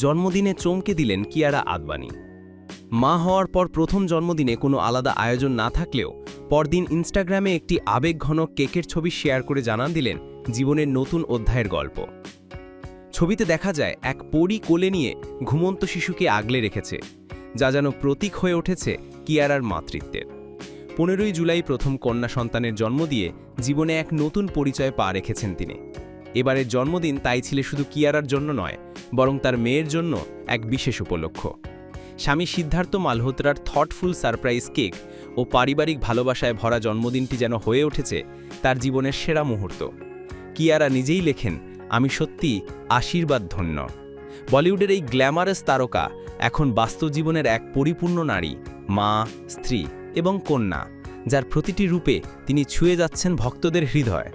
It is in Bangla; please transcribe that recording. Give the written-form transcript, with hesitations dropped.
জন্মদিনে চমকে দিলেন কিয়ারা আদবানি। মা হওয়ার পর প্রথম জন্মদিনে কোনো আলাদা আয়োজন না থাকলেও পরদিন ইনস্টাগ্রামে একটি আবেগঘন কেকের ছবি শেয়ার করে জানান দিলেন জীবনের নতুন অধ্যায়ের গল্প। ছবিতে দেখা যায় এক পরী কোলে নিয়ে ঘুমন্ত শিশুকে আগলে রেখেছে, যা যেন প্রতীক হয়ে উঠেছে কিয়ারার মাতৃত্বের। 15ই জুলাই প্রথম কন্যা সন্তানের জন্ম দিয়ে জীবনে এক নতুন পরিচয় পা রেখেছেন তিনি। এবারের জন্মদিন তাই ছিল শুধু কিয়ারার জন্য নয়, বরং তার মেয়ের জন্য এক বিশেষ উপলক্ষ। স্বামী সিদ্ধার্থ মালহোত্রার থটফুল সারপ্রাইজ কেক ও পারিবারিক ভালোবাসায় ভরা জন্মদিনটি যেন হয়ে উঠেছে তার জীবনের সেরা মুহূর্ত। কিয়ারা নিজেই লেখেন, আমি সত্যি আশীর্বাদ ধন্য। বলিউডের এই গ্ল্যামারাস তারকা এখন বাস্তব জীবনের এক পরিপূর্ণ নারী, মা, স্ত্রী এবং কন্যা, যার প্রতিটি রূপে তিনি ছুঁয়ে যাচ্ছেন ভক্তদের হৃদয়।